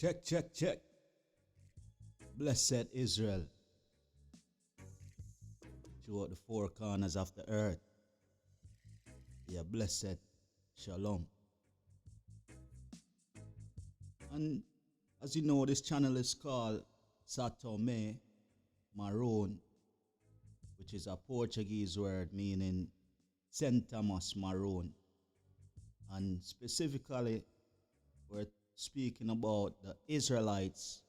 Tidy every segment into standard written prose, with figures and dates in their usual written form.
Check, check, check. Blessed Israel, throughout the four corners of the earth. Yeah, blessed Shalom. And as you know, this channel is called Satome Maroon, which is a Portuguese word meaning Saint Thomas Maroon. And specifically, we're speaking about the Israelites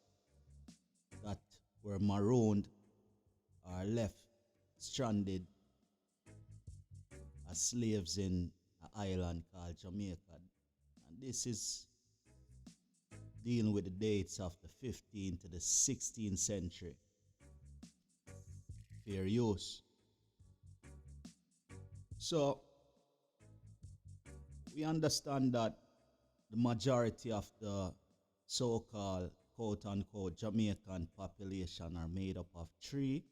that were marooned or left stranded as slaves in an island called Jamaica. And this is dealing with the dates of the 15th to the 16th century. Fair use. So, we understand that the majority of the so-called quote-unquote Jamaican population are made up of three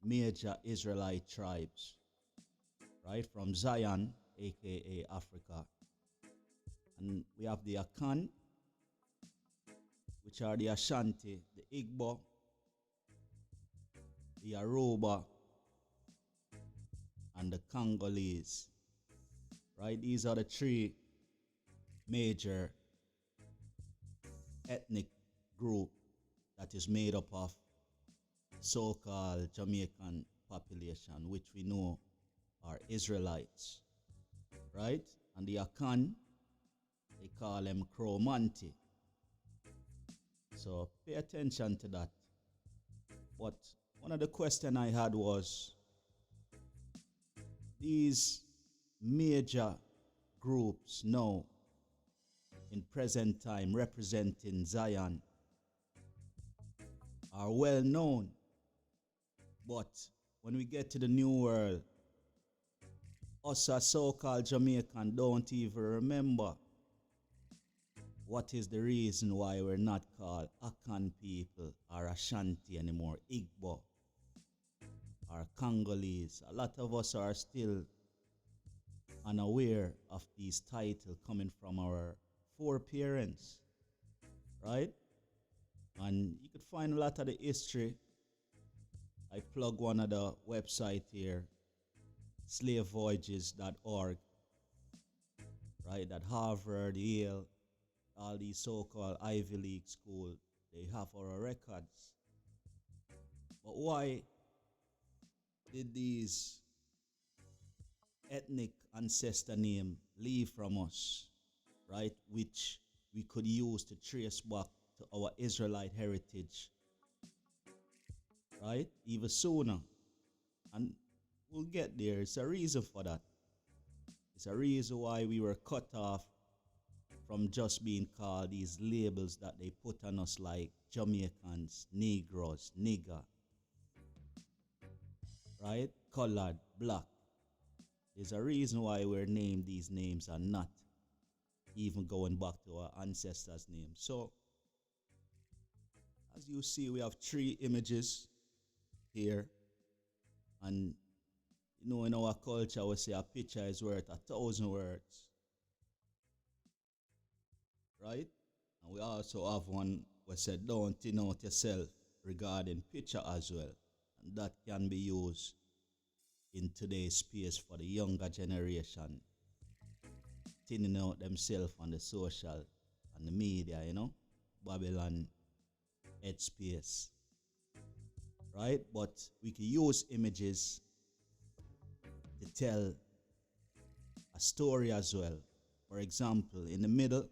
major Israelite tribes, right? From Zion, aka Africa. And we have the Akan, which are the Ashanti, the Igbo, the Yoruba, and the Congolese, right? These are the three major ethnic group that is made up of so-called Jamaican population, which we know are Israelites, right? And the Akan, they call them Cromanti. So pay attention to that. But one of the questions I had was, these major groups now in present time representing Zion are well known, but when we get to the New World, us as so-called Jamaican don't even remember what is the reason why we're not called Akan people or Ashanti anymore, Igbo or Congolese. A lot of us are still unaware of these titles coming from our foreparents, right? And you could find a lot of the history. I plug one of the website here, slavevoyages.org, right? That Harvard, Yale, all these so-called Ivy League schools, they have our records. But why did these ethnic ancestor name leave from us, right? Which we could use to trace back to our Israelite heritage, right? Even sooner. And we'll get there. It's a reason for that. It's a reason why we were cut off from just being called these labels that they put on us like Jamaicans, Negroes, nigger, right? Colored, black. There's a reason why we're named these names and not even going back to our ancestors' names. So, as you see, we have three images here. And, you know, in our culture, we say a picture is worth 1,000 words. Right? And we also have one where said, don't denote yourself regarding picture as well. And that can be used in today's space for the younger generation, thinning out themselves on the social and the media, you know, Babylon headspace, right? But we can use images to tell a story as well. For example, in the middle,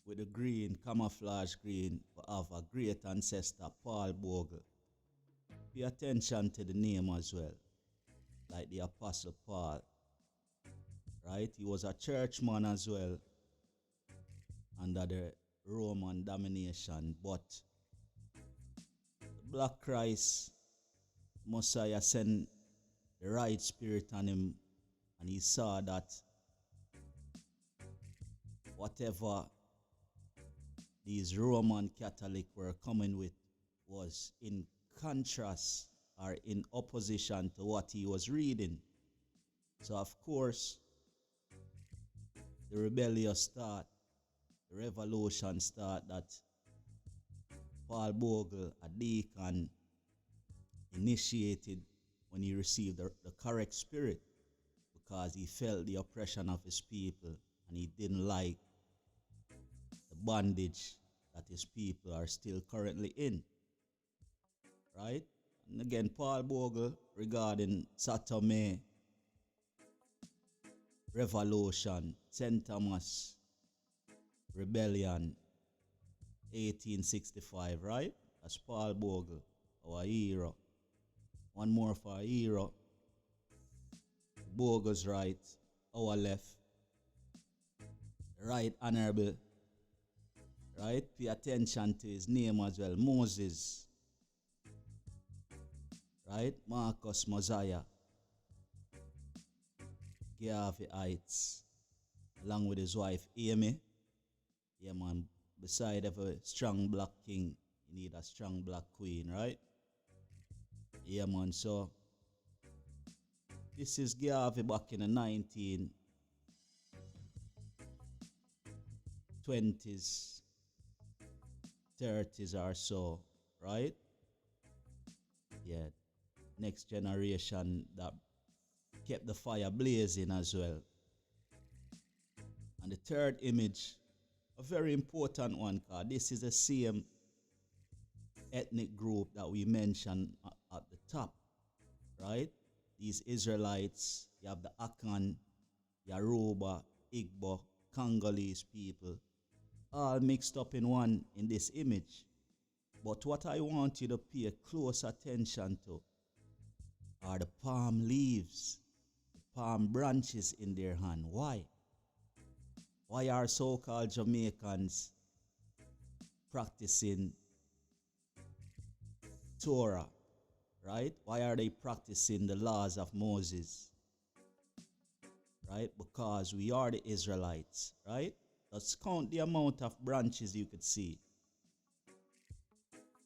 with the green, camouflage green, we have a great ancestor, Paul Bogle. Pay attention to the name as well, like the Apostle Paul, right? He was a churchman as well under the Roman domination, but the Black Christ, Messiah, sent the right spirit on him, and he saw that whatever these Roman Catholic were coming with was in contrast or in opposition to what he was reading. So of course, the rebellious thought The revolution start that Paul Bogle, a deacon, initiated when he received the correct spirit, because he felt the oppression of his people and he didn't like the bondage that his people are still currently in. Right? And again, Paul Bogle regarding Satome Revolution, St. Thomas Rebellion, 1865, right? That's Paul Bogle, our hero. One more for our hero. Bogle's right, our left. Right Honorable, right? Pay attention to his name as well, Moses. Right? Marcus Mosiah. Garvey Heights, along with his wife Amy. Yeah, man. Beside every strong black king, you need a strong black queen, right? Yeah, man. So this is Garvey back in the 1920s, 30s or so, right? Yeah. Next generation that kept the fire blazing as well. And the third image, a very important one, because this is the same ethnic group that we mentioned at the top, right? These Israelites, you have the Akan, Yoruba, Igbo, Congolese people, all mixed up in one in this image. But what I want you to pay close attention to are the palm leaves, the palm branches in their hand. Why? Why are so-called Jamaicans practicing Torah, right? Why are they practicing the laws of Moses, right? Because we are the Israelites, right? Let's count the amount of branches you could see.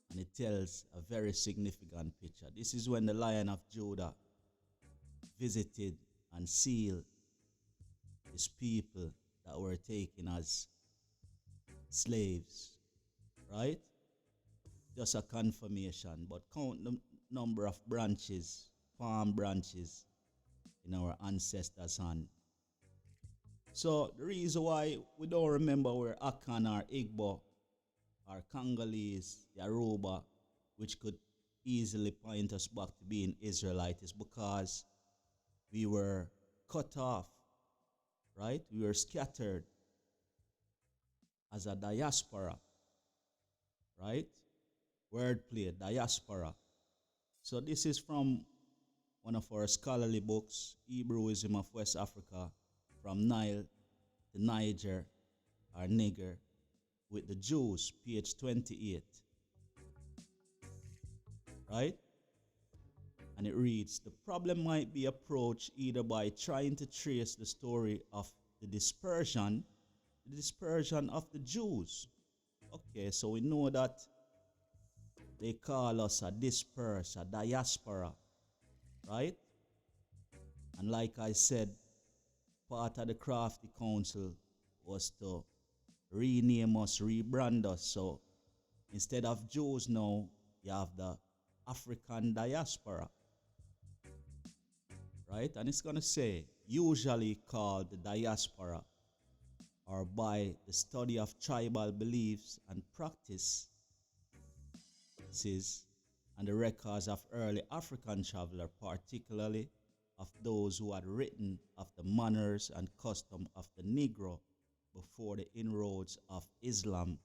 And it tells a very significant picture. This is when the Lion of Judah visited and sealed his people that were taken as slaves, right? Just a confirmation, but count the number of branches, palm branches in our ancestors' hand. So the reason why we don't remember where Akan or Igbo or Congolese, Yoruba, which could easily point us back to being Israelite, is because we were cut off, right? We were scattered as a diaspora, right? Wordplay, diaspora. So this is from one of our scholarly books, Hebrewism of West Africa, from Nile to Niger, or Niger, with the Jews, page 28. Right? And it reads, the problem might be approached either by trying to trace the story of the dispersion of the Jews. Okay, so we know that they call us a disperse, a diaspora, right? And like I said, part of the crafty council was to rename us, rebrand us. So instead of Jews now, you have the African diaspora, right? And it's going to say, usually called the diaspora, or by the study of tribal beliefs and practices and the records of early African travelers, particularly of those who had written of the manners and custom of the Negro before the inroads of Islam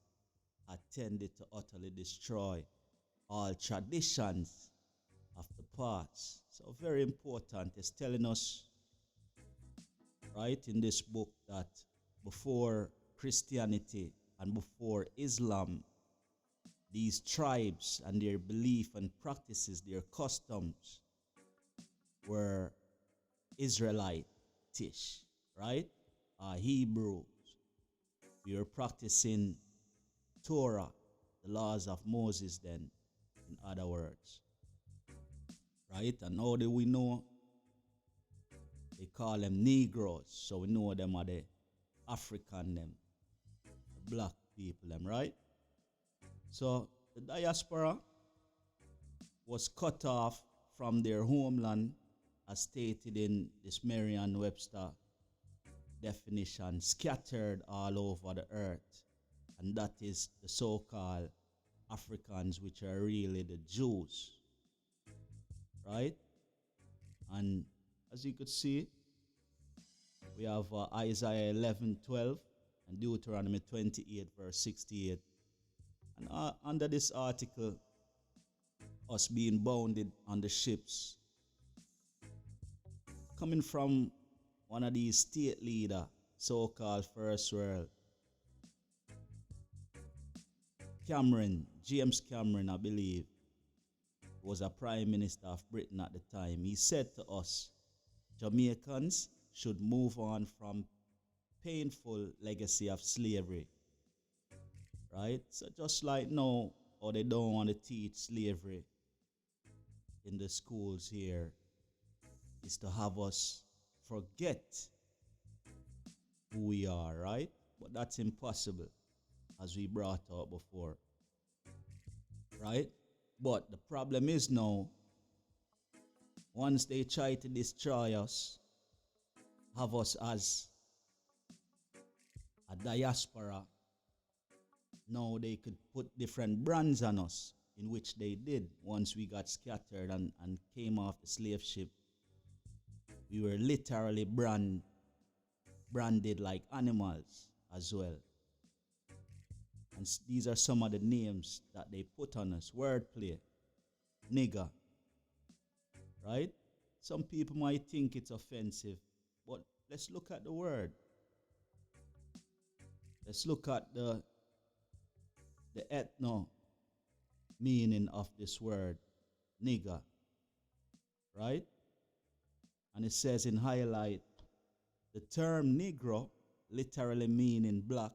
had tended to utterly destroy all traditions of the past. So very important. It's telling us, right, in this book that before Christianity and before Islam, these tribes and their belief and practices, their customs, were Israelitish, right? Hebrews. We were practicing Torah, the laws of Moses then, in other words. Right? And how do we know? They call them Negroes, so we know them are the African them. The black people, them, right? So the diaspora was cut off from their homeland as stated in this Merriam-Webster definition, scattered all over the earth. And that is the so-called Africans, which are really the Jews, right? And as you could see, we have Isaiah 11:12 and Deuteronomy 28, verse 68. And under this article, us being bounded on the ships, coming from one of these state leader, so-called First World, James Cameron, I believe, was a prime minister of Britain at the time. He said to us, Jamaicans should move on from painful legacy of slavery, right? So just like now, or they don't want to teach slavery in the schools here, is to have us forget who we are, right? But that's impossible, as we brought up before, right? But the problem is now, once they try to destroy us, have us as a diaspora, now they could put different brands on us, in which they did once we got scattered and came off the slave ship. We were literally branded like animals as well. And these are some of the names that they put on us. Wordplay, nigger, right? Some people might think it's offensive, but let's look at the word. Let's look at the ethno meaning of this word, nigger, right? And it says in highlight, the term Negro, literally meaning black,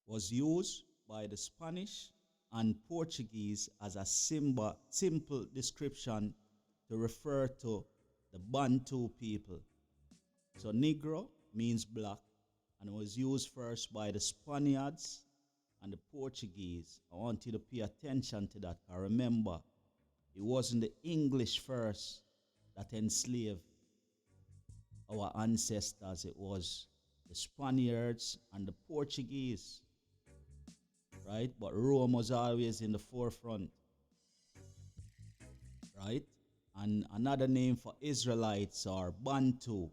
was used by the Spanish and Portuguese as a simple description to refer to the Bantu people. So Negro means black, and it was used first by the Spaniards and the Portuguese. I want you to pay attention to that. I remember, it wasn't the English first that enslaved our ancestors. It was the Spaniards and the Portuguese, right? But Rome was always in the forefront, right? And another name for Israelites are Bantu,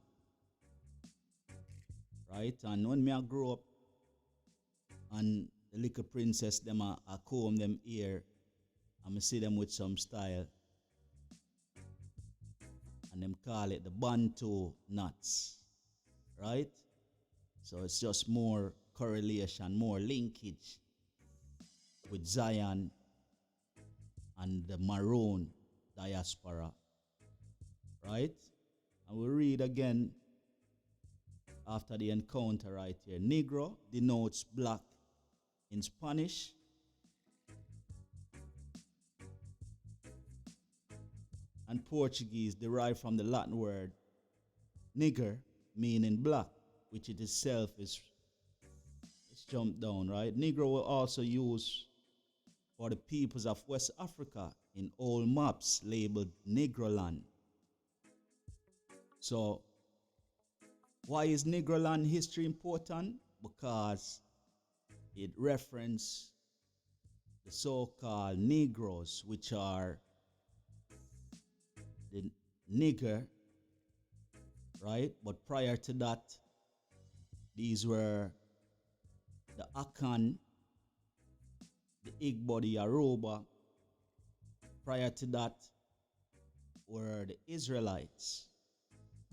right? And when me I grew up and the little princess them I comb them ear, and I see them with some style, and them call it the Bantu nuts, right? So it's just more correlation, more linkage with Zion and the Maroon diaspora, right? And we'll read again after the encounter right here. Negro denotes black in Spanish. And Portuguese, derived from the Latin word nigger, meaning black, which it itself is, let's jump down, right? Negro were also used for the peoples of West Africa in old maps labeled Negroland. So why is Negroland history important? Because it references the so-called Negroes, which are the nigger, right? But prior to that, these were the Akan, the Igbo, the Yoruba. Prior to that were the Israelites,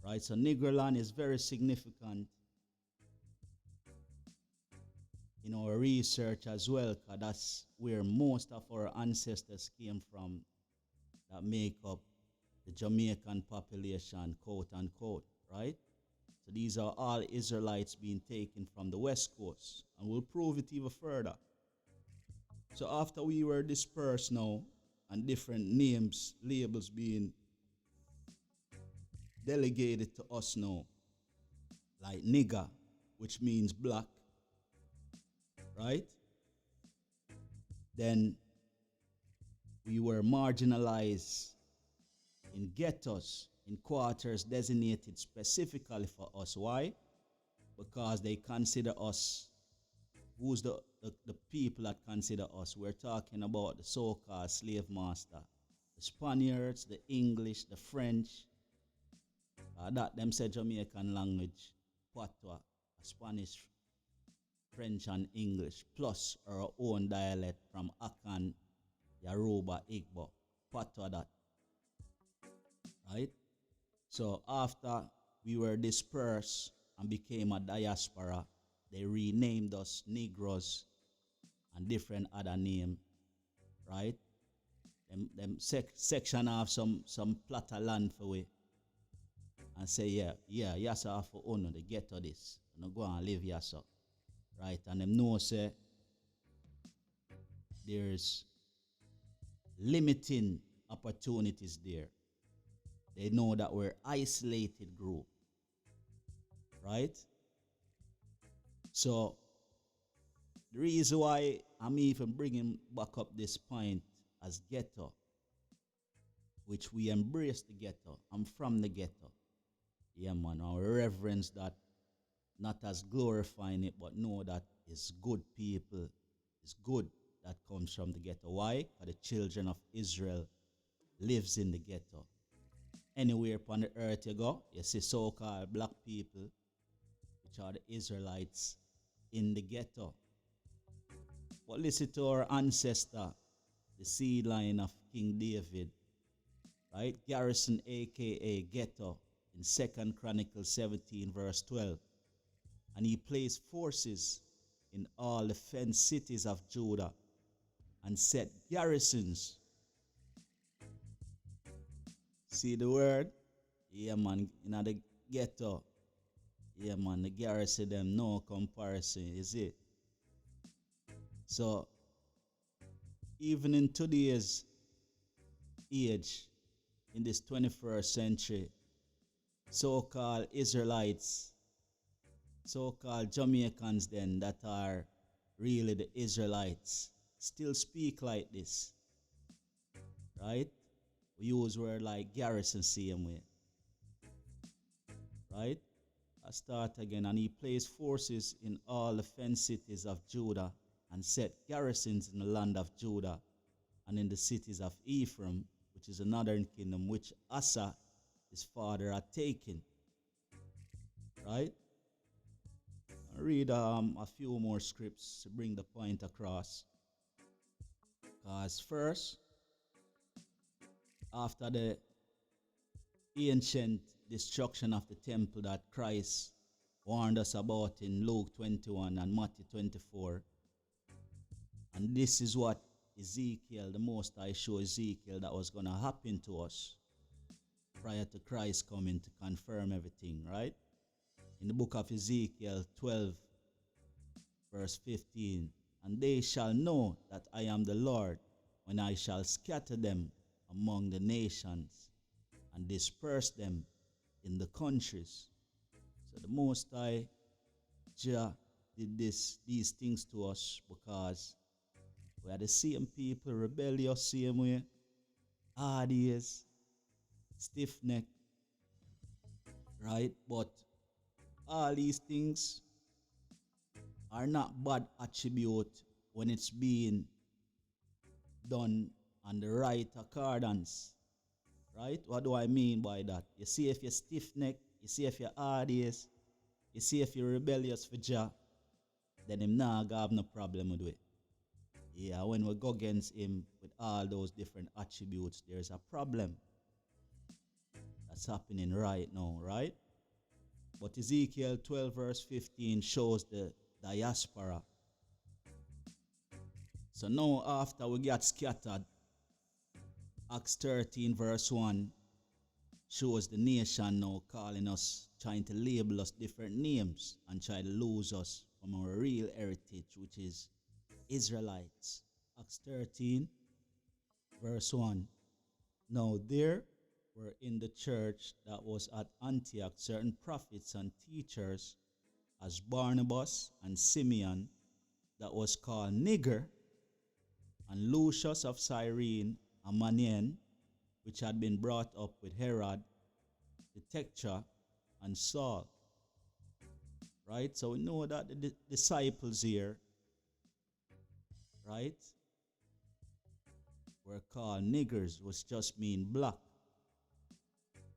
right? So Negroland is very significant in our research as well, because that's where most of our ancestors came from that make up the Jamaican population, quote unquote, right? So these are all Israelites being taken from the West Coast, and we'll prove it even further. So after we were dispersed now, and different names, labels being delegated to us now, like nigger, which means black, right? Then we were marginalized in ghettos, in quarters designated specifically for us. Why? Because they consider us, who's the people that consider us? We're talking about the so-called slave master, the Spaniards, the English, the French. That them say Jamaican language, patois, Spanish, French, and English, plus our own dialect from Akan, Yoruba, Igbo, patois that, right? So after we were dispersed and became a diaspora, they renamed us Negroes and different other name, right? Them section off some plot of land for we and say, yasa for owner, they get to this. And go and live yasa. Right? And them know say there's limiting opportunities there. They know that we're isolated group. Right? So the reason why I'm even bringing back up this point as ghetto, which we embrace the ghetto. I'm from the ghetto. Yeah, man. I reverence that, not as glorifying it, but know that it's good people. It's good that comes from the ghetto. Why? Because the children of Israel lives in the ghetto. Anywhere upon the earth you go, you see so-called black people, which are the Israelites, in the ghetto. But listen to our ancestor, the seed line of King David, right? Garrison, aka Ghetto, in 2 Chronicles 17, verse 12. And he placed forces in all the fenced cities of Judah and set garrisons. See the word? Yeah, man, in the ghetto. Yeah, man, the garrison them, no comparison, is it? So, even in today's age, in this 21st century, so-called Israelites, so-called Jamaicans then that are really the Israelites, still speak like this, right? We use word like garrison same way, right? I start again. And he placed forces in all the fenced cities of Judah and set garrisons in the land of Judah and in the cities of Ephraim, which is another kingdom, which Asa, his father, had taken. Right? I'll read a few more scripts to bring the point across. Because first, after the ancient destruction of the temple that Christ warned us about in Luke 21 and Matthew 24, and this is what Ezekiel, the Most High show Ezekiel that was going to happen to us prior to Christ coming to confirm everything, right? In the book of Ezekiel 12, verse 15, and they shall know that I am the Lord when I shall scatter them among the nations and disperse them in the countries. So the Most High Jah did these things to us because we are the same people, rebellious same way, hard ears, stiff-necked, right? But all these things are not bad attribute when it's being done on the right accordance, right? What do I mean by that? You see if you're stiff-necked, you see if you're hard ears, you see if you're rebellious for Jah, then him not have no problem with it. Yeah, when we go against him with all those different attributes, there's a problem that's happening right now, right? But Ezekiel 12 verse 15 shows the diaspora. So now after we got scattered, Acts 13 verse 1 shows the nation now calling us, trying to label us different names and try to lose us from our real heritage, which is Israelites. Acts 13 verse 1. Now there were in the church that was at Antioch certain prophets and teachers, as Barnabas and Simeon that was called Nigger, and Lucius of Cyrene, a Manian, which had been brought up with Herod, the Tetrarch, and Saul. Right? So we know that the disciples here, right, were called niggers, which just mean black.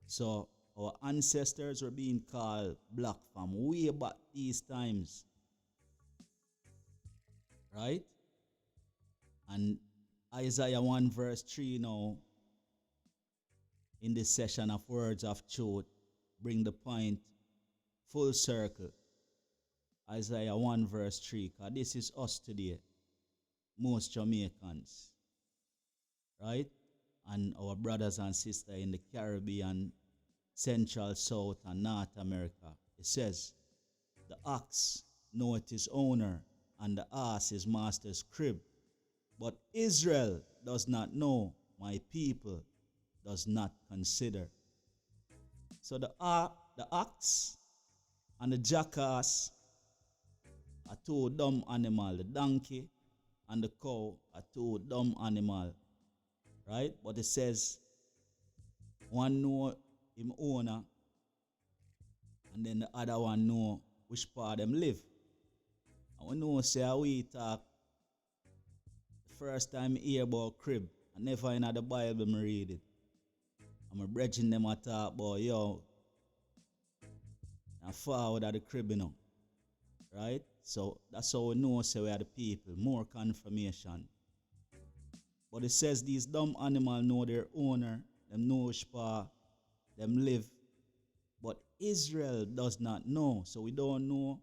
So our ancestors were being called black from way back these times. Right? And Isaiah 1 verse 3 now, in this session of Words of Truth, bring the point full circle. Isaiah 1 verse 3, because this is us today, most Jamaicans, right? And our brothers and sisters in the Caribbean, Central, South, and North America. It says, the ox knoweth his owner, and the ass his master's crib. But Israel does not know, my people does not consider. So the ox and the jackass are two dumb animals. The donkey and the cow are two dumb animals. Right? But it says, one know him owner, and then the other one know which part them live. And we know, say, we talk, the first time I hear about crib, I never in the Bible I read it. And my brethren them a talk about, yo, and forward at the crib, you know. Right? So that's how we know, say, we are the people. More confirmation. But it says these dumb animals know their owner, them know which part them live. But Israel does not know. So we don't know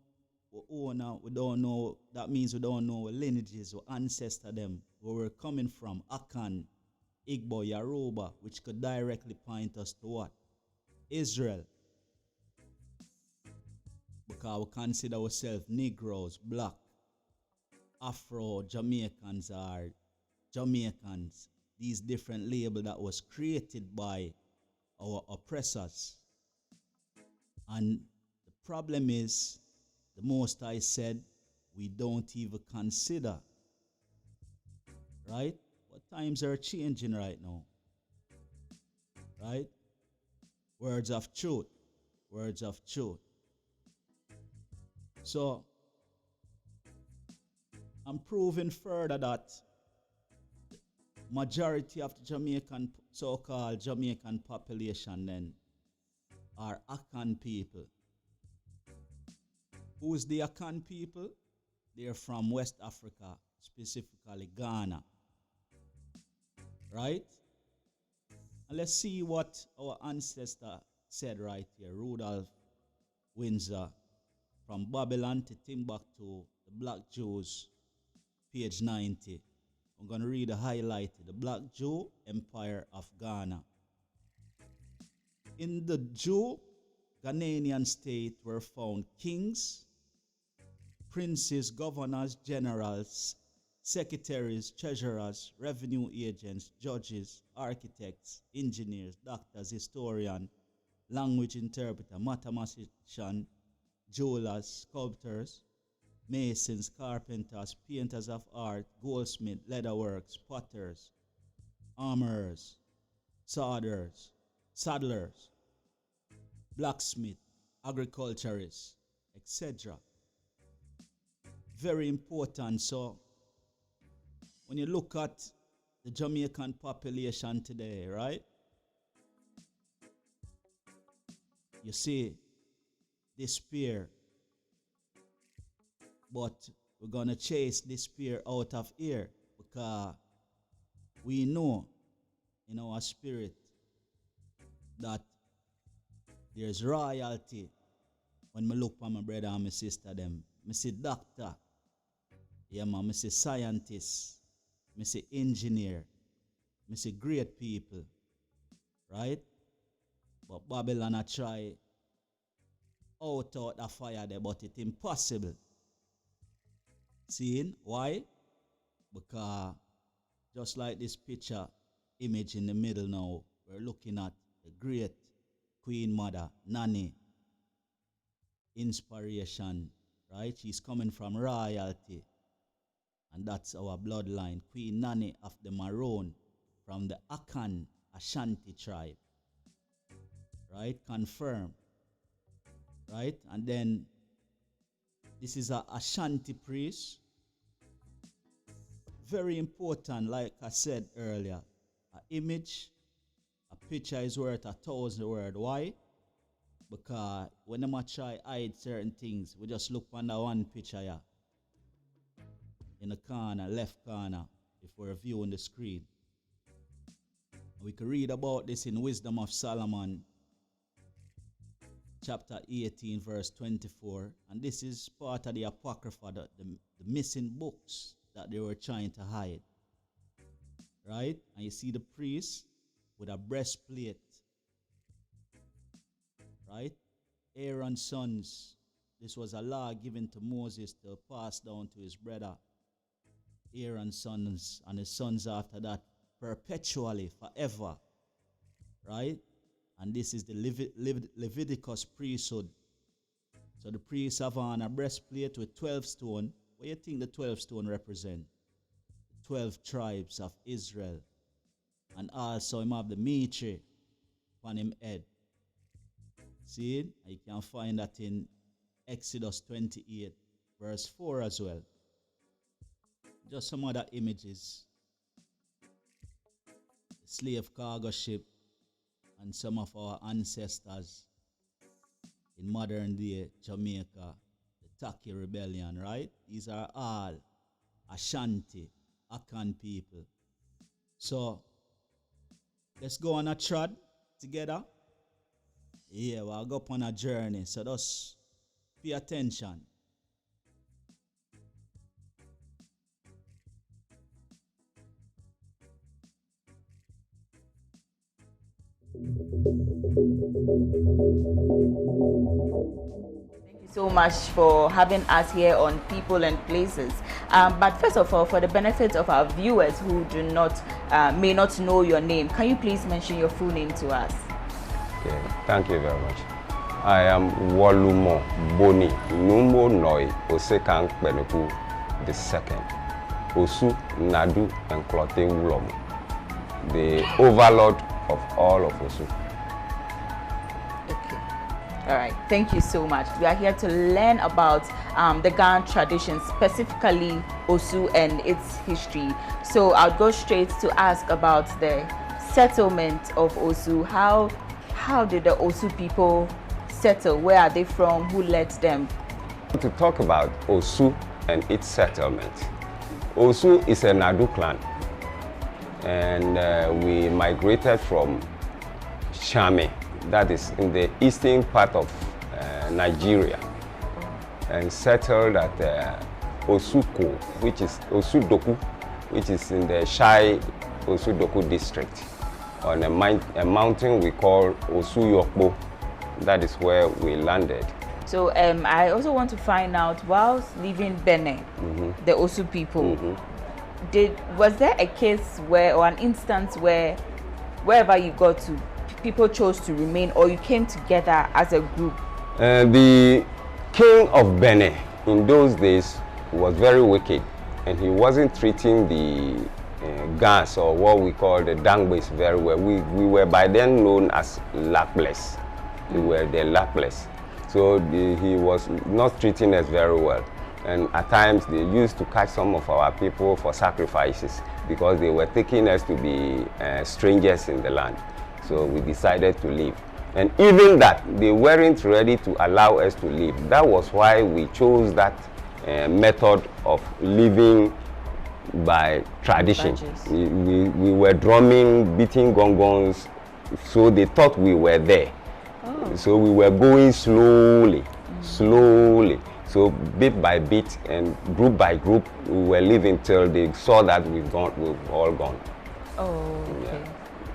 our owner, we don't know, that means we don't know our lineages, our ancestor them, where we're coming from, Akan, Igbo, Yoruba, which could directly point us to what? Israel. Because we consider ourselves Negroes, black, Afro, Jamaicans are Jamaicans. These different labels that was created by our oppressors. And the problem is, the Most High said, we don't even consider. Right? But times are changing right now. Right? Words of truth. Words of truth. So, I'm proving further that majority of the Jamaican, so-called Jamaican population then, are Akan people. Who's the Akan people? They're from West Africa, specifically Ghana. Right? And let's see what our ancestor said right here. Rudolph Windsor, from Babylon to Timbuktu, the Black Jews, page 90. I'm going to read the highlighted. The Black Jew Empire of Ghana. In the Jew Ghanaian state were found kings, princes, governors, generals, secretaries, treasurers, revenue agents, judges, architects, engineers, doctors, historians, language interpreter, mathematician, jewelers, sculptors, masons, carpenters, painters of art, goldsmiths, leatherworks, potters, armorers, saddlers, blacksmith, agriculturists, etc. Very important. So when you look at the Jamaican population today, right? You see despair. But we're going to chase despair out of here, because we know in our spirit that there's royalty. When I look at my brother and my sister them, I see doctor, yeah man, I see scientist, I see engineer, I see great people, right? But Babylon a try out the fire there, but it's impossible. Seeing why? Because just like this picture image in the middle now, we're looking at the great Queen Mother, Nanny, inspiration, right? She's coming from royalty. And that's our bloodline. Queen Nanny of the Maroon from the Akan Ashanti tribe. Right? Confirm. Right? And then this is a Ashanti priest. Very important, like I said earlier. An image, a picture is worth 1,000 words. Why? Because when I try hide certain things, we just look under one picture here. In the corner, left corner, if we're viewing the screen. We can read about this in Wisdom of Solomon, chapter 18, verse 24. And this is part of the Apocrypha, the missing books that they were trying to hide. Right? And you see the priest with a breastplate. Right? Aaron's sons. This was a law given to Moses to pass down to his brother. Aaron's sons and his sons after that, perpetually, forever. Right? And this is the Leviticus priesthood. So the priests have on a breastplate with 12 stones. What do you think the 12 stones represent? 12 tribes of Israel. And also him have the mitre on him head. See it? You can find that in Exodus 28, verse 4 as well. Just some other images. The slave cargo ship and some of our ancestors in modern day Jamaica, the Taki rebellion, right? These are all Ashanti, Akan people. So let's go on a trot together. Yeah, we'll go up on a journey. So just pay attention. Thank you so much for having us here on People and Places. But first of all, for the benefit of our viewers who do not may not know your name, can you please mention your full name to us? Okay, thank you very much. I am Walumo Boni Numbo Noi Osekang Beneku II, Osu Nadu and Clote Ulomo, the overlord of all of Osu. Okay. All right. Thank you so much. We are here to learn about the Ghan tradition, specifically Osu and its history. So I'll go straight to ask about the settlement of Osu. How did the Osu people settle? Where are they from? Who led them? To talk about Osu and its settlement. Osu is a Nadu clan, and we migrated from Shame, that is in the eastern part of Nigeria, and settled at Osuko, which is Osudoku, which is in the Shai Osudoku district, on a mountain we call Osuyokbo. That is where we landed. So I also want to find out, whilst leaving Benin, the Osu people, was there a case where, or an instance where, wherever you got to, people chose to remain, or you came together as a group? The king of Benin in those days was very wicked, and he wasn't treating the Gans, or what we call the Dangbes, very well. We were by then known as Lapless. We were the Lapless. So he was not treating us very well. And at times they used to catch some of our people for sacrifices because they were taking us to be strangers in the land. So we decided to leave. And even that, they weren't ready to allow us to leave. That was why we chose that method of living by tradition. We were drumming, beating gongons, so they thought we were there. Oh. So we were going slowly, slowly. So bit by bit and group by group, we were living till they saw that we've all gone. Oh, okay. Yeah.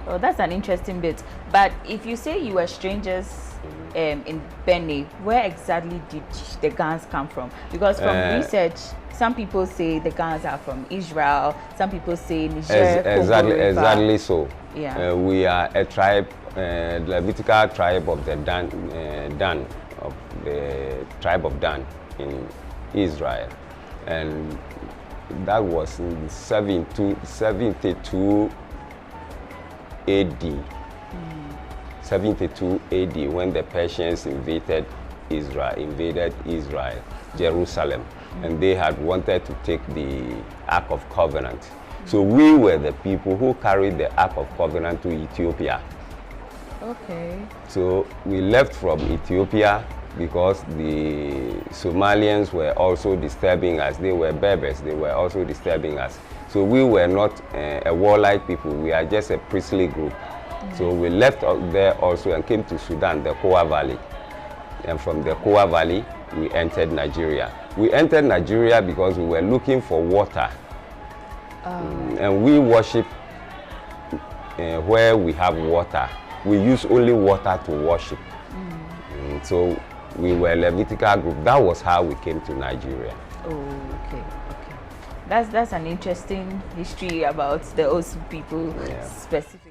Oh, that's an interesting bit. But if you say you were strangers in Benin, where exactly did the Gans come from? Because from research, some people say the Gans are from Israel, some people say Niger. Exactly so. Yeah. We are a tribe, the Levitical tribe of the Dan, of the tribe of Dan in Israel. And that was in 72 AD. 72 AD, when the Persians invaded Israel, Jerusalem, and they had wanted to take the Ark of Covenant. So we were the people who carried the Ark of Covenant to Ethiopia. Okay. So we left from Ethiopia because the Somalians were also disturbing us. They were Berbers, they were also disturbing us. So we were not a warlike people, we are just a priestly group. So we left out there also and came to Sudan, the Kowa Valley. And from the Kowa Valley, we entered Nigeria. We entered Nigeria because we were looking for water. And we worship where we have water. We use only water to worship. So we were a Levitical group. That was how we came to Nigeria. Oh, okay. That's an interesting history about the Osu people specifically.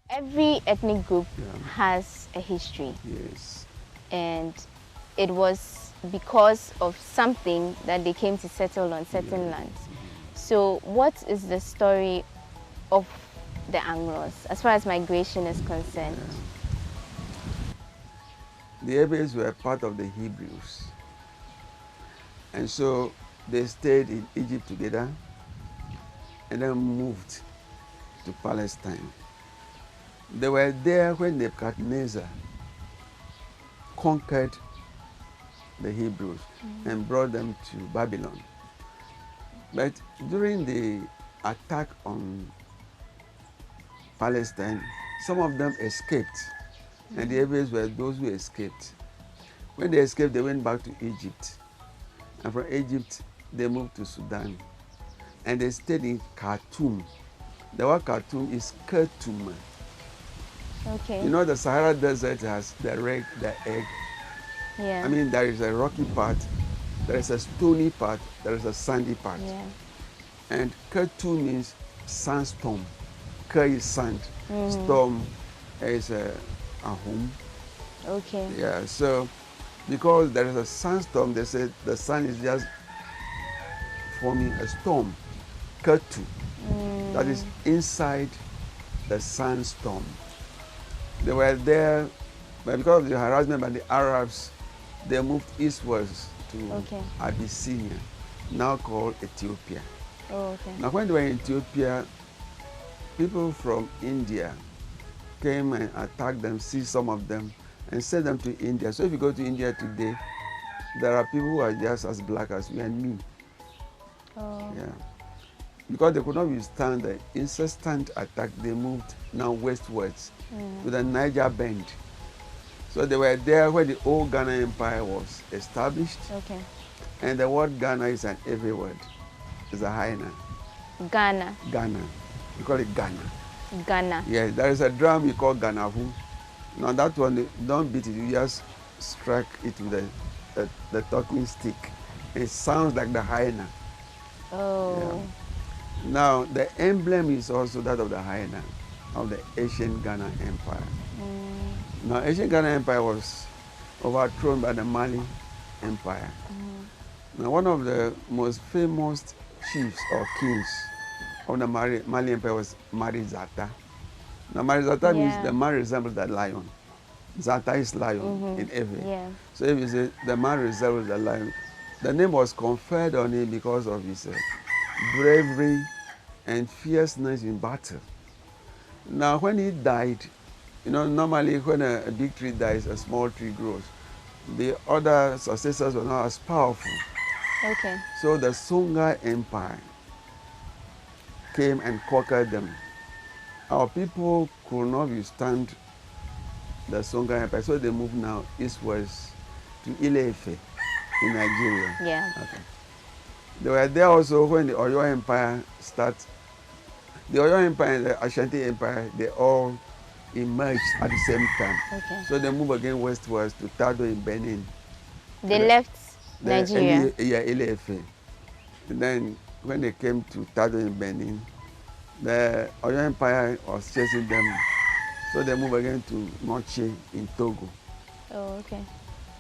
Every ethnic group has a history. Yes. And it was because of something that they came to settle on certain lands. So what is the story of the Anglos as far as migration is concerned? The Hebrews were part of the Hebrews. And so they stayed in Egypt together and then moved to Palestine. They were there when Nebuchadnezzar conquered the Hebrews and brought them to Babylon. But during the attack on Palestine, some of them escaped, and the Hebrews were those who escaped. When they escaped, they went back to Egypt, and from Egypt, they moved to Sudan, and they stayed in Khartoum. The word Khartoum is Khartoum. Okay. You know, the Sahara Desert has the egg. Yeah. I mean, there is a rocky part, there is a stony part, there is a sandy part. Yeah. And Khartoum means sandstorm. Kar is sand, storm is a home. Okay. Yeah, so because there is a sandstorm, they said the sun is just forming a storm. Khartoum. That is inside the sandstorm. They were there, but because of the harassment by the Arabs, they moved eastwards to Abyssinia, now called Ethiopia. Oh, okay. Now when they were in Ethiopia, people from India came and attacked them, seized some of them, and sent them to India. So if you go to India today, there are people who are just as black as you and me. Oh. Yeah. Because they could not withstand the incessant attack, they moved now westwards to the Niger Bend. So they were there where the old Ghana Empire was established. Okay. And the word Ghana is an every word. It's a hyena. Ghana. Ghana. We call it Ghana. Ghana. Yes, there is a drum we call Ghanahu. Now that one, don't beat it, you just strike it with the talking stick. It sounds like the hyena. Oh. Yeah. Now, the emblem is also that of the hyena, of the ancient Ghana Empire. Now, ancient Ghana Empire was overthrown by the Mali Empire. Now, one of the most famous chiefs or kings of the Mali Empire was Mari Zata. Now, Mari Zata means the man resembles the lion. Zata is lion in Ewe. Yeah. So if you say the man resembles the lion, the name was conferred on him because of his bravery and fierceness in battle. Now, when he died, you know, normally when a big tree dies, a small tree grows. The other successors were not as powerful. Okay. So the Songhai Empire came and conquered them. Our people could not withstand the Songhai Empire, so they moved now eastwards to Ile-Ife in Nigeria. Yeah. Okay. They were there also when the Oyo Empire started. The Oyo Empire and the Ashanti Empire, they all emerged at the same time. Okay. So they moved again westwards to Tado in Benin. They left Nigeria. Ile-Ife. And then when they came to Tado in Benin, the Oyo Empire was chasing them. So they moved again to Noche in Togo. Oh, okay.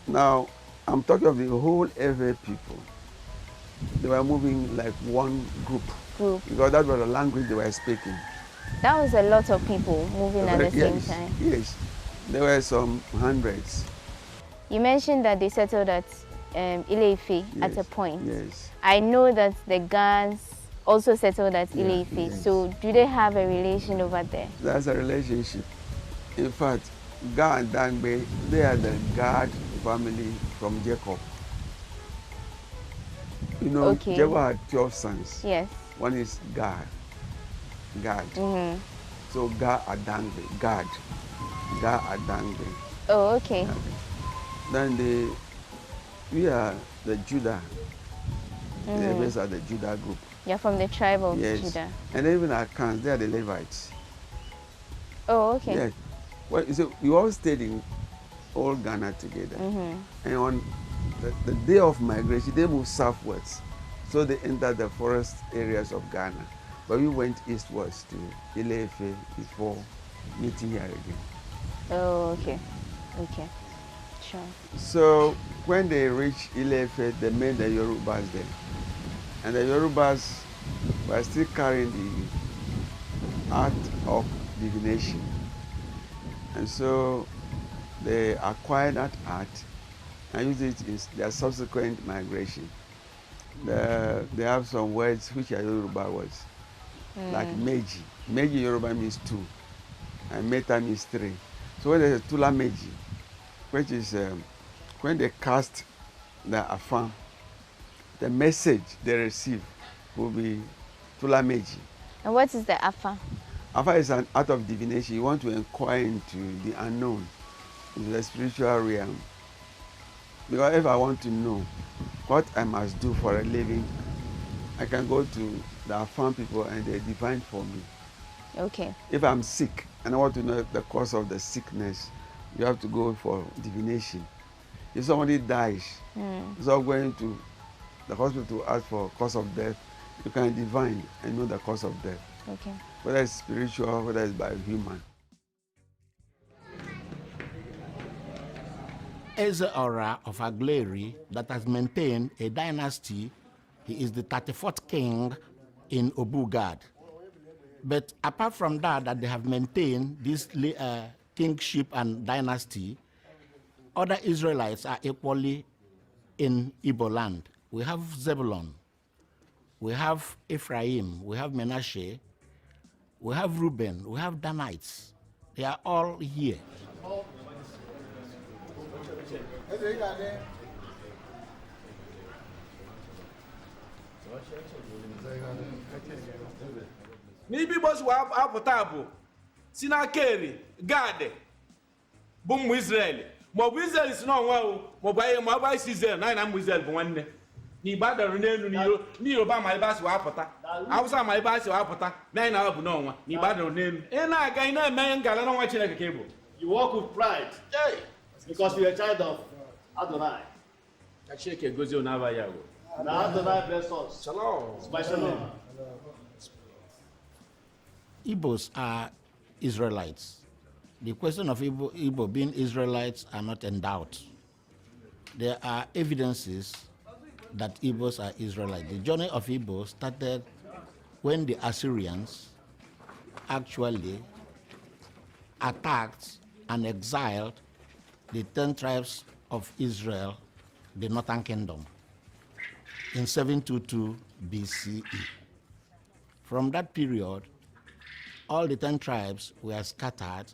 Now, I'm talking of the whole Ewe people. they were moving like one group. Because that was the language they were speaking. That was a lot of people moving at the same Yes, time. yes. There were some hundreds. You mentioned that they settled at Ile-Ife at a Yes, point. yes. I know that the Gans also settled at Yeah, Ile-Ife. yes. So do they have a relation over there? That's a relationship. In fact, Gad and Dangbe, they are the Gad family from Jacob. You know, Okay. Jacob had 12 sons. Yes. One is Gad. Gad. Mm-hmm. So Gad Adangbe. Gad. Gad Adangbe. Oh, okay. Then we are the Judah. The Mm-hmm. rest are the Judah group. You're from the tribe of Yes. Judah. And even Akan, they are the Levites. Oh, okay. Yes. Well, you see, we all stayed in all Ghana together. Mm-hmm. And on the day of migration, they moved southwards. So they entered the forest areas of Ghana. But we went eastwards to Ile-Ife before meeting here again. Oh, okay. Okay. Sure. So when they reached Ile-Ife, they met the Yorubas there. And the Yorubas were still carrying the art of divination. And so they acquired that art and used it in their subsequent migration. They have some words which are Yoruba words, like Meji. Meji Yoruba means two, and Meta means three. So when there's a Tula Meji, which is when they cast the Afam, the message they receive will be Tula Meji. And what is the Afa? Afa is an art of divination. You want to inquire into the unknown, into the spiritual realm. Because if I want to know what I must do for a living, I can go to the Afan people and they divine for me. Okay. If I'm sick and I want to know the cause of the sickness, you have to go for divination. If somebody dies, instead of going to the hospital to ask for cause of death, you can divine and know the cause of death. Okay. Whether it's spiritual, whether it's by human. Eze-Ora of Aguleri that has maintained a dynasty. He is the 34th king in Obugad. But apart from that they have maintained this kingship and dynasty, other Israelites are equally in Igbo land. We have Zebulun, we have Ephraim, we have Menashe, we have Reuben, we have Danites. They are all here. n'ibi Igbo si wee apụta bụ si n'aka eri Gad bụ ụmụ Israel maọbụ Israel si n'ọnwa o maọbụ anyị si Israel na anyị na ụmụ Israel bụ nwanne n'Igbo adọrọ n'elu n'Yoruba ma ebe a si wee apụta Hausa ma ebe a si wee apụta na anyị na bụ n'ọnwa n'Igbo adọrọ n'elu ị na-aga ị na-eme ngala n'ọnwa Chineke ka ị bụ. You walk with pride because you're a child of Adonai. Ka Chineke gozie n'aba ya o. Now Adonai bless us. Shalom. Special name. Igbos are Israelites. The question of Igbo being Israelites are not in doubt. There are evidences that Igbos are Israelites. The journey of Igbo started when the Assyrians actually attacked and exiled the 10 tribes of Israel, the Northern Kingdom, in 722 BCE. From that period, all the 10 tribes were scattered.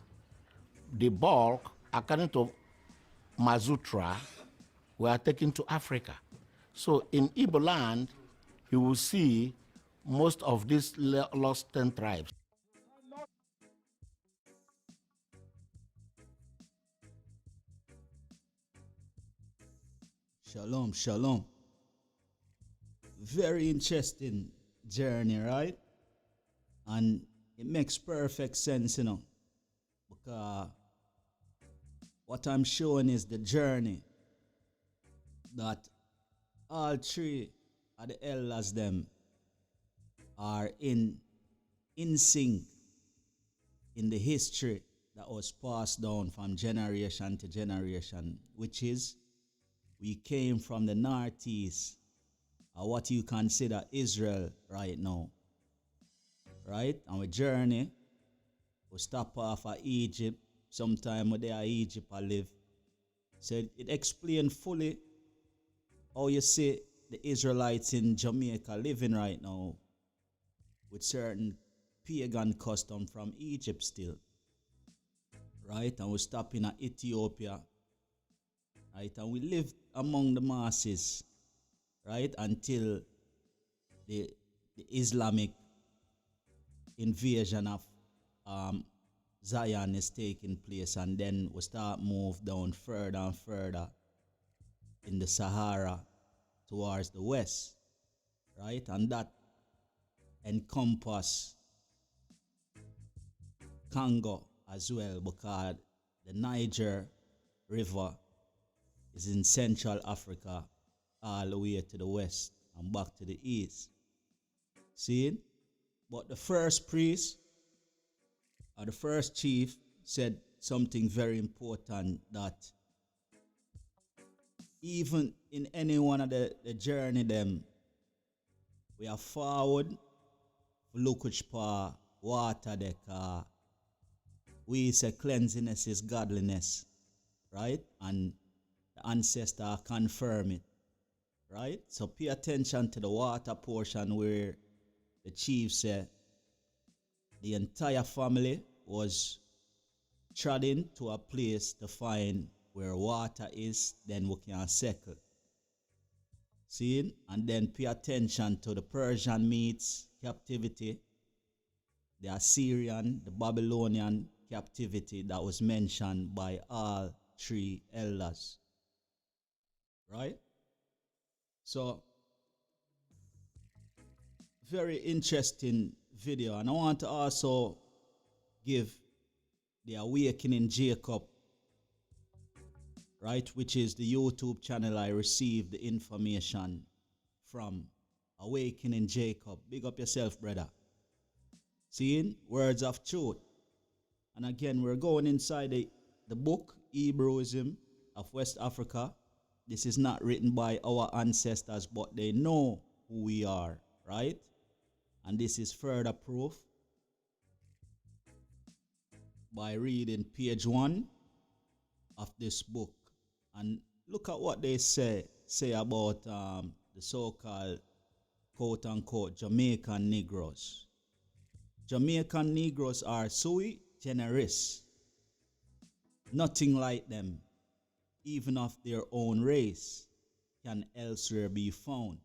The bulk, according to Mazutra, were taken to Africa. So in Igbo land, you will see most of these lost 10 tribes. Shalom, shalom. Very interesting journey, right? And it makes perfect sense, because what I'm showing is the journey that all three of the elders them are in sync in the history that was passed down from generation to generation, which is we came from the northeast or what you consider Israel right now. Right? And we journey, we stop off at Egypt, sometime we there Egypt I live. So it explains fully how you see the Israelites in Jamaica living right now with certain pagan custom from Egypt still. Right? And we stop in Ethiopia. Right? And we live among the masses. Right? Until the Islamic invasion of Zion is taking place, and then we start move down further and further in the Sahara towards the west, right? And that encompass Congo as well, because the Niger River is in Central Africa all the way to the west and back to the east. See? But the first priest or the first chief said something very important, that even in any one of the journey them, we are forward, look which part water they car. We say cleanliness is godliness, right? And the ancestor confirm it, right? So pay attention to the water portion where the chief said the entire family was treading to a place to find where water is, then we can settle. See? And then pay attention to the Persian meats captivity, the Assyrian, the Babylonian captivity that was mentioned by all three elders. Right? So, very interesting video. And I want to also give the Awakening Jacob, right, which is the YouTube channel I received the information from. Awakening Jacob. Big up yourself, brother. Seeing? Words of truth. And again, we're going inside the book, Hebrewism of West Africa. This is not written by our ancestors, but they know who we are, right? And this is further proof by reading page 1 of this book. And look at what they say about the so-called quote-unquote Jamaican Negroes. Jamaican Negroes are sui generis. Nothing like them, even of their own race, can elsewhere be found.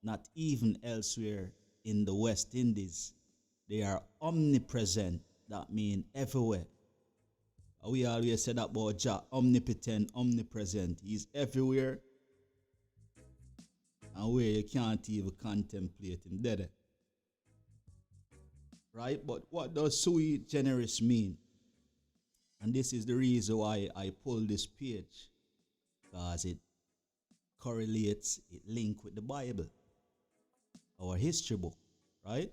Not even elsewhere in the West Indies. They are omnipresent. That means everywhere. We always say that about Jah, omnipotent, omnipresent. He's everywhere. And where you can't even contemplate him. Dead. Right? But what does sui generis mean? And this is the reason why I pulled this page. Because it correlates, it links with the Bible. Our history book. Right?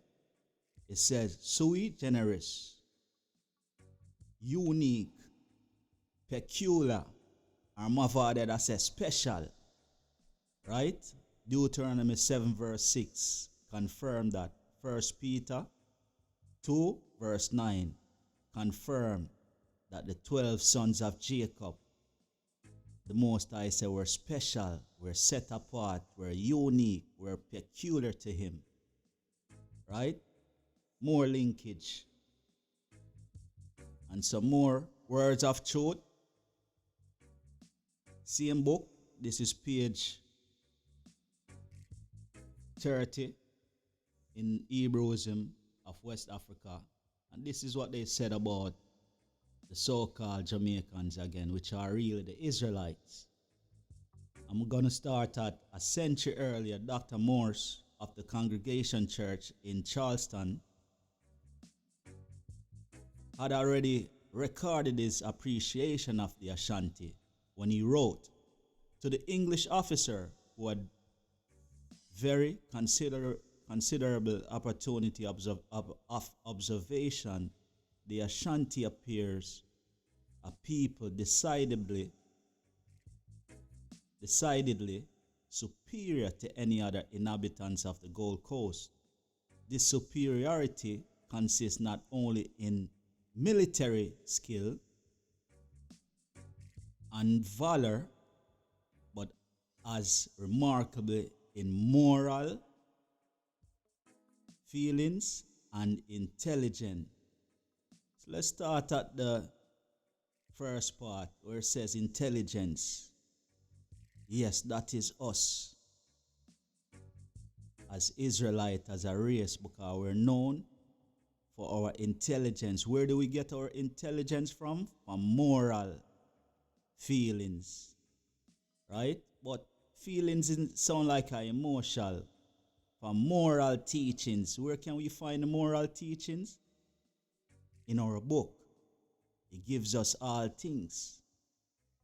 It says sui generis. Unique. Peculiar. Or mavada that says special. Right? Deuteronomy 7 verse 6 confirm that. 1 Peter 2 verse 9 confirm that the 12 sons of Jacob, the Most High said, were special, were set apart, were unique, were peculiar to him. Right? More linkage. And some more words of truth. Same book. This is page 30 in Hebrewism of West Africa. And this is what they said about the so-called Jamaicans again, which are really the Israelites. I'm going to start at a century earlier. Dr. Morse of the Congregation Church in Charleston had already recorded his appreciation of the Ashanti when he wrote to the English officer who had very considerable opportunity of observation. The Ashanti appears a people decidedly superior to any other inhabitants of the Gold Coast. This superiority consists not only in military skill and valor, but as remarkably in moral feelings and intelligence. So let's start at the first part where it says intelligence. Yes, that is us as Israelite, as a race, because we're known for our intelligence. Where do we get our intelligence from? From moral feelings, right? But feelings sound like an emotional. From moral teachings. Where can we find the moral teachings? In our book. It gives us all things,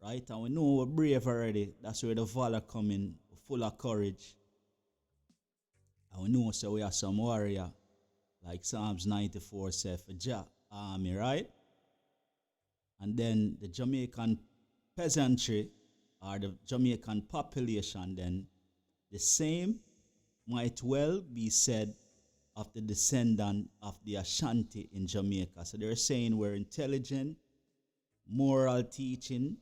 right? And we know we're brave already. That's where the valor come in, full of courage. And we know so we are some warrior, like Psalms 94 says, for Jah army, right? And then the Jamaican peasantry, or the Jamaican population, then the same might well be said of the descendant of the Ashanti in Jamaica. So they're saying we're intelligent, moral teaching,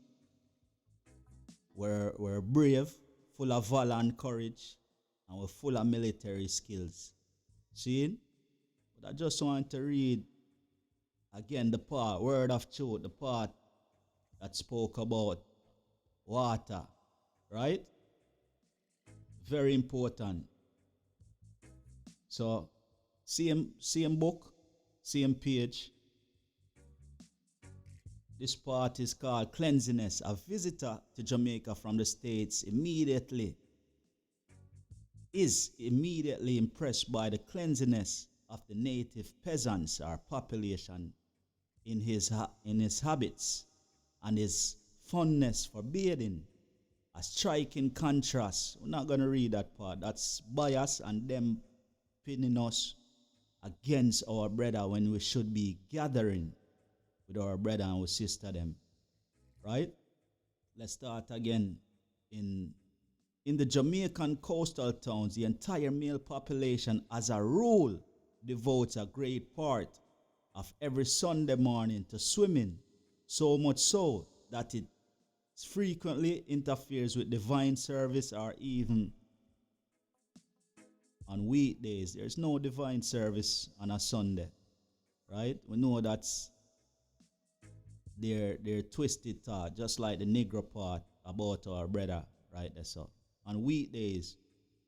we're brave, full of valor and courage, and we're full of military skills. See? But I just want to read again the part, word of truth, the part that spoke about water, right? Very important. So, same book, same page. This part is called Cleanliness. A visitor to Jamaica from the States is immediately impressed by the cleanliness of the native peasants or population in his habits and his fondness for bathing. A striking contrast. We're not going to read that part. That's bias and them pinning us against our brother when we should be gathering with our brother and our sister them. Right? Let's start again. In the Jamaican coastal towns, the entire male population as a rule devotes a great part of every Sunday morning to swimming, so much so that it frequently interferes with divine service, or even on weekdays. There's no divine service on a Sunday, right? We know that's their twisted thought, just like the Negro part about our brother, right? That's all. On weekdays,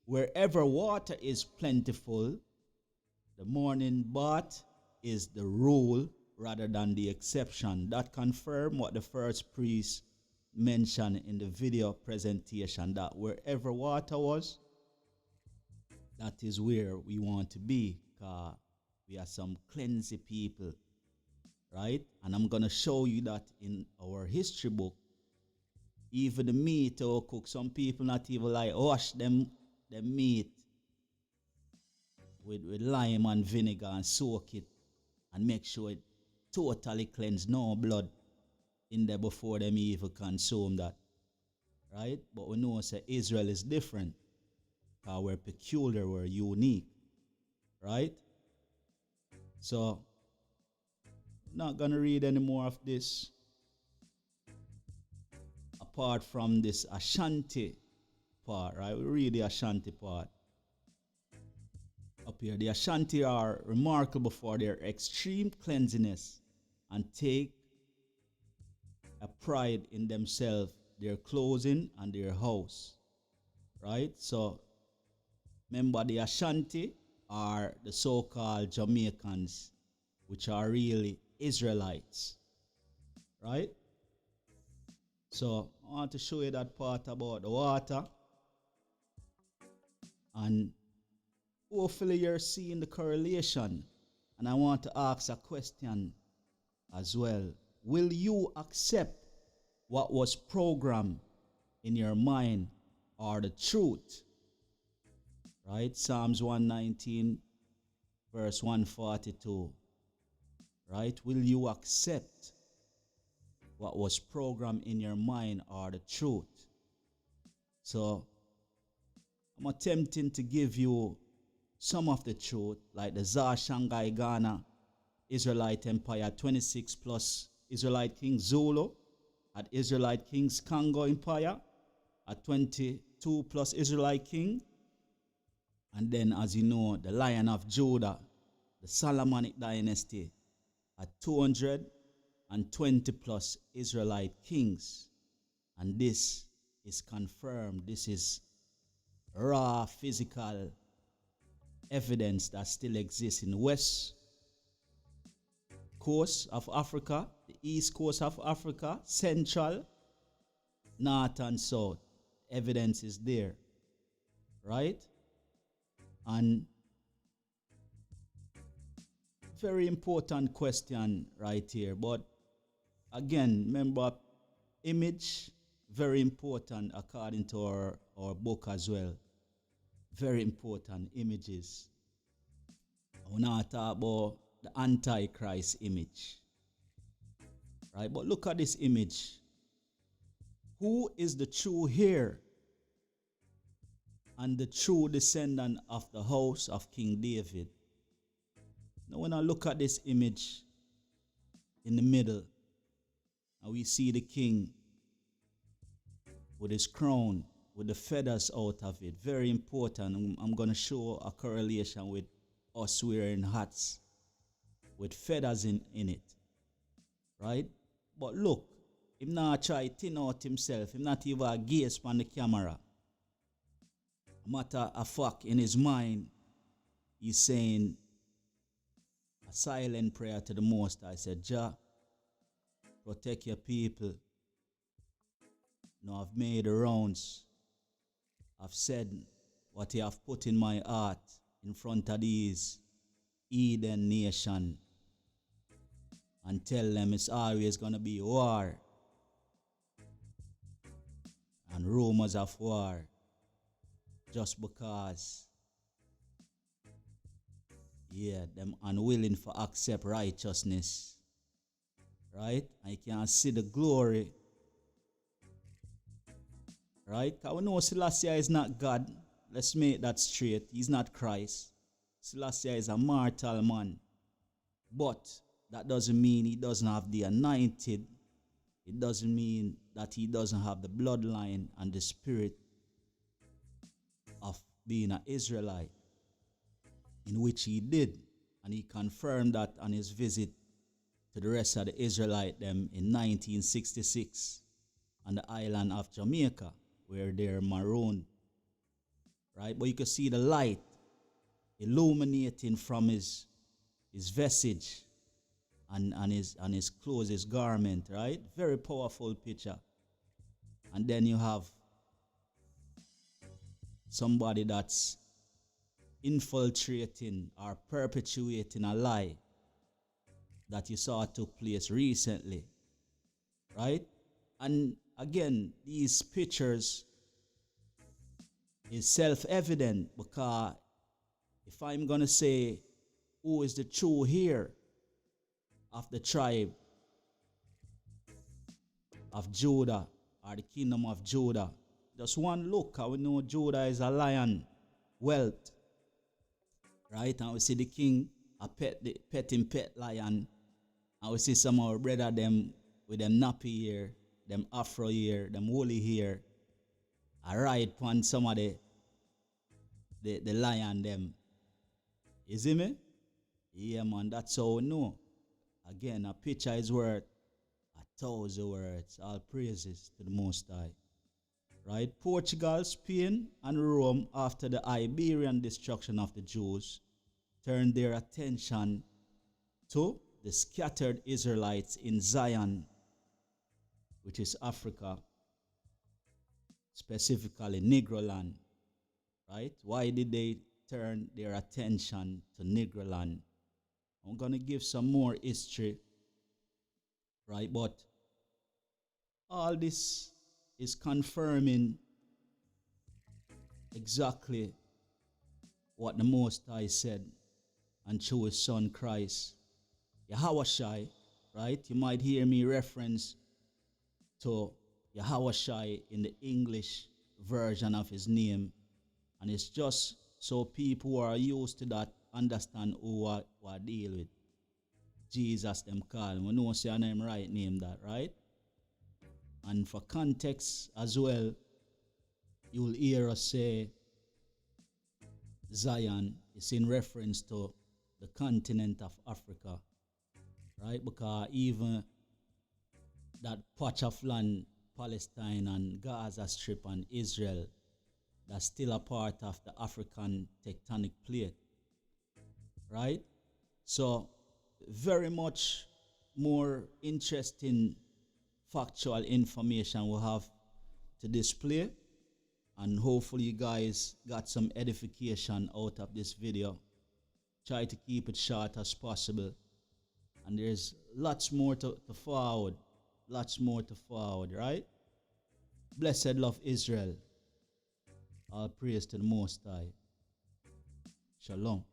wherever water is plentiful, the morning bath is the rule rather than the exception. That confirms what the first priest mentioned in the video presentation, that wherever water was, that is where we want to be, because we are some cleansy people, right? And I'm going to show you that in our history book. Even the meat or cook, some people not even like wash them meat with lime and vinegar and soak it and make sure it totally cleansed, no blood in there before them even consume that, right? But we know that Israel is different, because we're peculiar, we're unique, right? So, not gonna read any more of this. Apart from this Ashanti part, right? We read the Ashanti part. Up here, the Ashanti are remarkable for their extreme cleanliness and take a pride in themselves, their clothing, and their house, right? So, remember, the Ashanti are the so-called Jamaicans, which are really Israelites, right? So, I want to show you that part about the water. And hopefully you're seeing the correlation. And I want to ask a question as well. Will you accept what was programmed in your mind or the truth? Right? Psalms 119, verse 142. Right? Will you accept what was programmed in your mind or the truth? So, I'm attempting to give you some of the truth, like the Tsar Shanghai Ghana Israelite Empire, 26 plus Israelite King Zulu, at Israelite Kings Congo Empire, at 22 plus Israelite King, and then, as you know, the Lion of Judah, the Solomonic dynasty, at 220 plus Israelite kings. And this is confirmed. This is raw physical evidence that still exists in the west coast of Africa, the east coast of Africa, central, north and south. Evidence is there, right? And very important question right here. But again, remember, image, very important according to our book as well. Very important images. I want to talk about the Antichrist image. Right? But look at this image. Who is the true heir and the true descendant of the house of King David? Now when I look at this image in the middle, and we see the king with his crown, with the feathers out of it. Very important. I'm going to show a correlation with us wearing hats with feathers in it. Right? But look, him not try to thin out himself. Him not even a gaze on the camera. Matter of fact, in his mind, he's saying a silent prayer to the Most High. I said, Jah, protect your people. Now I've made the rounds. I've said what you have put in my heart in front of these Eden nation. And tell them it's always going to be war. And rumors of war. Just because, them unwilling for accept righteousness. Right? I can see the glory. Right? Because we know Selassie is not God. Let's make that straight. He's not Christ. Selassie is a mortal man. But that doesn't mean he doesn't have the anointed. It doesn't mean that he doesn't have the bloodline and the spirit of being an Israelite, in which he did. And he confirmed that on his visit to the rest of the Israelite them in 1966 on the island of Jamaica, where they're marooned. Right? But you can see the light illuminating from his vestige and his clothes, his garment, right? Very powerful picture. And then you have somebody that's infiltrating or perpetuating a lie that you saw took place recently, right? And again, these pictures is self-evident, because if I'm going to say who is the true heir of the tribe of Judah or the kingdom of Judah, just one look, and we know Judah is a lion, wealth, right? And we see the king, a pet lion, and we see some of our brother them with them nappy hair, them afro hair, them woolly hair, I ride upon some of the lion them. You see me? Yeah, man, that's how we know. Again, a picture is worth 1,000 words. All praises to the Most High. Right? Portugal, Spain, and Rome, after the Iberian destruction of the Jews, turned their attention to the scattered Israelites in Zion, which is Africa, specifically Negroland. Right? Why did they turn their attention to Negroland? I'm going to give some more history, right? But all this is confirming exactly what the Most High said, and through his son Christ, Yahushai, right? You might hear me reference to Yahushai in the English version of his name, And it's just so people who are used to that understand who what deal with. Jesus them call him. We know say a name right name that, right? And for context as well, you'll hear us say Zion is in reference to the continent of Africa, right? Because even that patch of land, Palestine and Gaza Strip and Israel, that's still a part of the African tectonic plate, right? So very much more interesting factual information we have to display, and hopefully you guys got some edification out of this video. Try to keep it short as possible, and there's lots more to forward, right? Blessed love Israel. All praise to the Most High. Shalom.